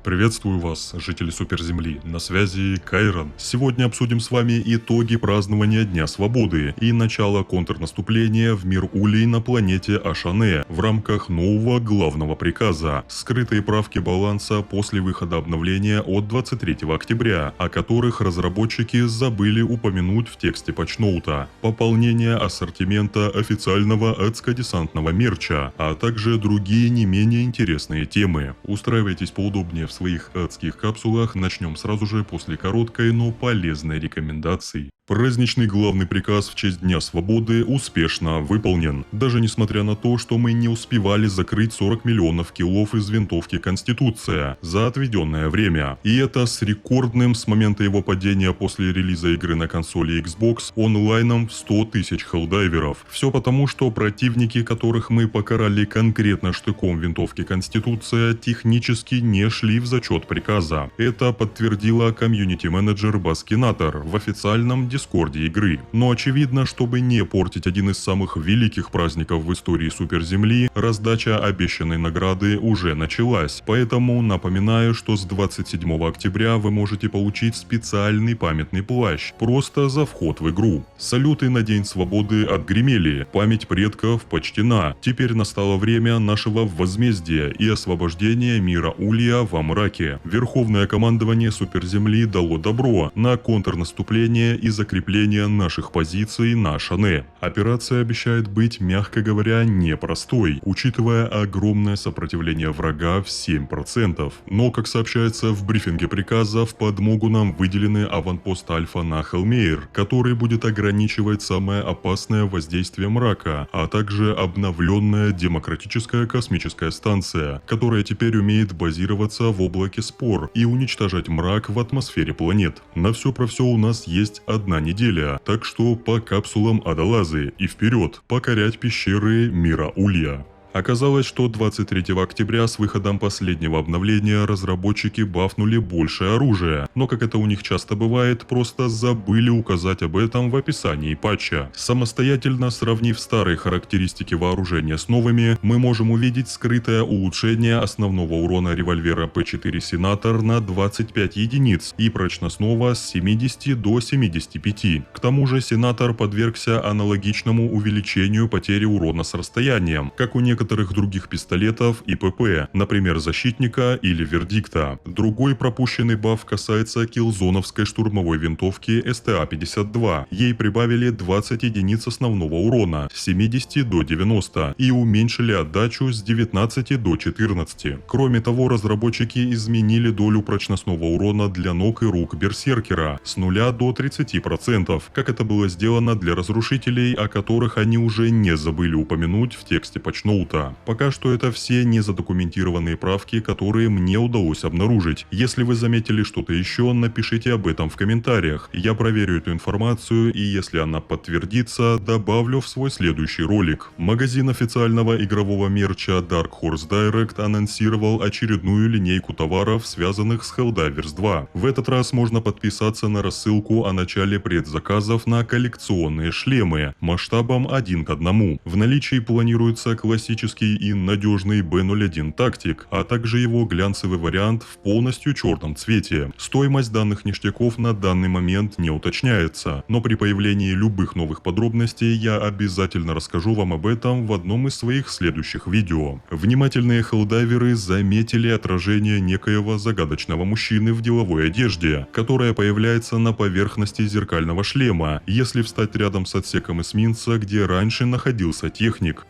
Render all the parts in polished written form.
Приветствую вас, жители Суперземли, на связи Кайрон. Сегодня обсудим с вами итоги празднования Дня Свободы и начало контрнаступления в мир Улей на планете Ашане в рамках нового главного приказа, скрытые правки баланса после выхода обновления от 23 октября, о которых разработчики забыли упомянуть в тексте патчноута, пополнение ассортимента официального адско-десантного мерча, а также другие не менее интересные темы. Устраивайтесь поудобнее в своих адских капсулах, начнем сразу же после короткой, но полезной рекомендации. Праздничный главный приказ в честь Дня Свободы успешно выполнен, даже несмотря на то, что мы не успевали закрыть 40 миллионов киллов из винтовки Конституция за отведенное время. И это с рекордным с момента его падения после релиза игры на консоли Xbox онлайном в 100 тысяч хеллдайверов. Все потому, что противники, которых мы покарали конкретно штыком винтовки Конституция, технически не шли в зачет приказа. Это подтвердила комьюнити-менеджер Баскинатор в официальном дискорде игры. Но очевидно, чтобы не портить один из самых великих праздников в истории Суперземли, раздача обещанной награды уже началась. Поэтому напоминаю, что с 27 октября вы можете получить специальный памятный плащ просто за вход в игру. Салюты на День Свободы отгремели, память предков почтена. Теперь настало время нашего возмездия и освобождения мира Улья во мраке. Верховное командование Суперземли дало добро на контрнаступление и закрепление наших позиций на Ашане. Операция обещает быть, мягко говоря, непростой, учитывая огромное сопротивление врага в 7%. Но, как сообщается в брифинге приказа, в подмогу нам выделены аванпост Альфа на Хелмейр, который будет ограничивать самое опасное воздействие мрака, а также обновленная демократическая космическая станция, которая теперь умеет базироваться в облаке спор и уничтожать мрак в атмосфере планет. На все про все у нас есть одна неделя, так что по капсулам Адалазы и вперед покорять пещеры мира Улья. Оказалось, что 23 октября с выходом последнего обновления разработчики бафнули больше оружия, но как это у них часто бывает, просто забыли указать об этом в описании патча. Самостоятельно сравнив старые характеристики вооружения с новыми, мы можем увидеть скрытое улучшение основного урона револьвера P4 Сенатор на 25 единиц и прочностного с 70 до 75. К тому же Сенатор подвергся аналогичному увеличению потери урона с расстоянием, как у некоторых других пистолетов и ПП, например, Защитника или Вердикта. Другой пропущенный баф касается киллзоновской штурмовой винтовки СТА-52. Ей прибавили 20 единиц основного урона с 70 до 90 и уменьшили отдачу с 19 до 14. Кроме того, разработчики изменили долю прочностного урона для ног и рук Берсеркера с 0 до 30%, как это было сделано для разрушителей, о которых они уже не забыли упомянуть в тексте патчноута. Пока что это все незадокументированные правки, которые мне удалось обнаружить. Если вы заметили что-то еще, напишите об этом в комментариях. Я проверю эту информацию и если она подтвердится, добавлю в свой следующий ролик. Магазин официального игрового мерча Dark Horse Direct анонсировал очередную линейку товаров, связанных с Helldivers 2. В этот раз можно подписаться на рассылку о начале предзаказов на коллекционные шлемы масштабом 1 к 1. В наличии планируется классический и надежный B01 тактик, а также его глянцевый вариант в полностью черном цвете. Стоимость данных ништяков на данный момент не уточняется, но при появлении любых новых подробностей я обязательно расскажу вам об этом в одном из своих следующих видео. Внимательные хеллдайверы заметили отражение некоего загадочного мужчины в деловой одежде, которая появляется на поверхности зеркального шлема, если встать рядом с отсеком эсминца, где раньше находился техник.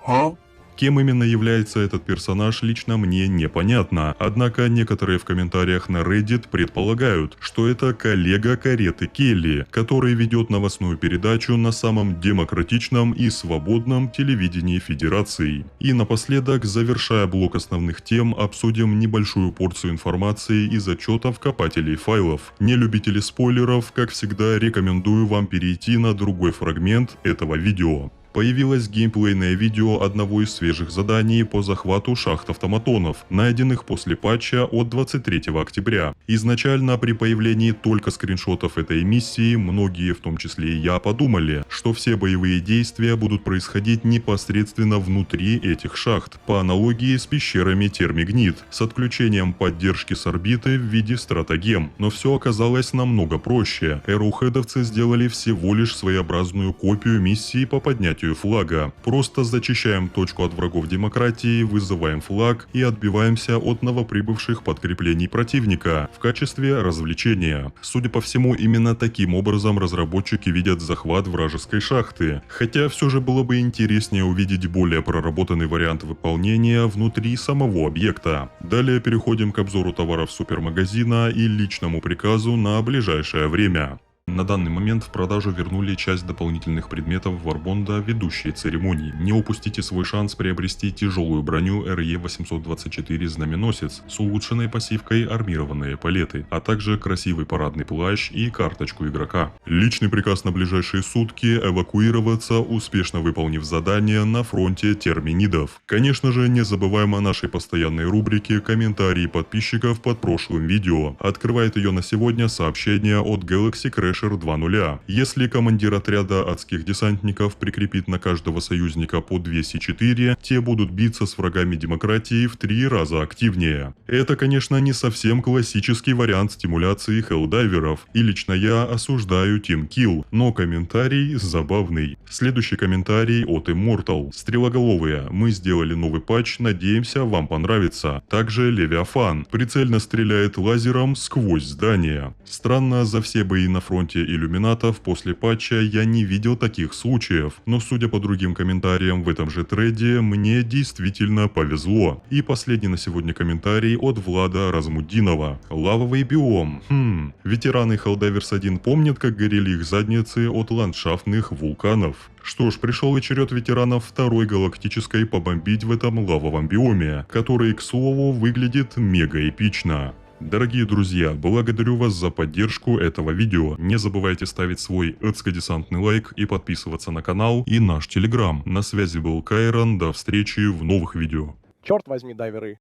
Кем именно является этот персонаж, лично мне непонятно, однако некоторые в комментариях на Reddit предполагают, что это коллега кареты Келли, который ведет новостную передачу на самом демократичном и свободном телевидении Федерации. И напоследок, завершая блок основных тем, обсудим небольшую порцию информации из отчетов копателей файлов. Не любители спойлеров, как всегда, рекомендую вам перейти на другой фрагмент этого видео. Появилось геймплейное видео одного из свежих заданий по захвату шахт автоматонов, найденных после патча от 23 октября. Изначально при появлении только скриншотов этой миссии, многие, в том числе и я, подумали, что все боевые действия будут происходить непосредственно внутри этих шахт, по аналогии с пещерами Термигнит, с отключением поддержки с орбиты в виде стратагем. Но все оказалось намного проще. Arrowhead'овцы сделали всего лишь своеобразную копию миссии по поднятию флага. Просто зачищаем точку от врагов демократии, вызываем флаг и отбиваемся от новоприбывших подкреплений противника в качестве развлечения. Судя по всему, именно таким образом разработчики видят захват вражеской шахты. Хотя все же было бы интереснее увидеть более проработанный вариант выполнения внутри самого объекта. Далее переходим к обзору товаров супермагазина и личному приказу на ближайшее время. На данный момент в продажу вернули часть дополнительных предметов Варбонда ведущие церемонии. Не упустите свой шанс приобрести тяжелую броню RE824 Знаменосец с улучшенной пассивкой армированные палеты, а также красивый парадный плащ и карточку игрока. Личный приказ на ближайшие сутки — эвакуироваться, успешно выполнив задание на фронте терминидов. Конечно же, не забываем о нашей постоянной рубрике «Комментарии подписчиков под прошлым видео». Открывает ее на сегодня сообщение от Galaxy Crash 2.0. Если командир отряда адских десантников прикрепит на каждого союзника по 204, те будут биться с врагами демократии в 3 раза активнее. Это, конечно, не совсем классический вариант стимуляции хеллдайверов, и лично я осуждаю Team Kill, но комментарий забавный. Следующий комментарий от Immortal. Стрелоголовые, мы сделали новый патч, надеемся, вам понравится. Также Левиафан прицельно стреляет лазером сквозь здание. Странно, за все бои на фронте иллюминатов после патча я не видел таких случаев, но судя по другим комментариям в этом же треде, мне действительно повезло. И последний на сегодня комментарий от Влада Размудинова. Лавовый биом. Ветераны Helldivers 1 помнят, как горели их задницы от ландшафтных вулканов. Что ж, пришел и черед ветеранов второй галактической побомбить в этом лавовом биоме, который, к слову, выглядит мега эпично. Дорогие друзья, благодарю вас за поддержку этого видео. Не забывайте ставить свой адско-десантный лайк и подписываться на канал и наш телеграм. На связи был Кайрон, до встречи в новых видео. Черт возьми, дайверы.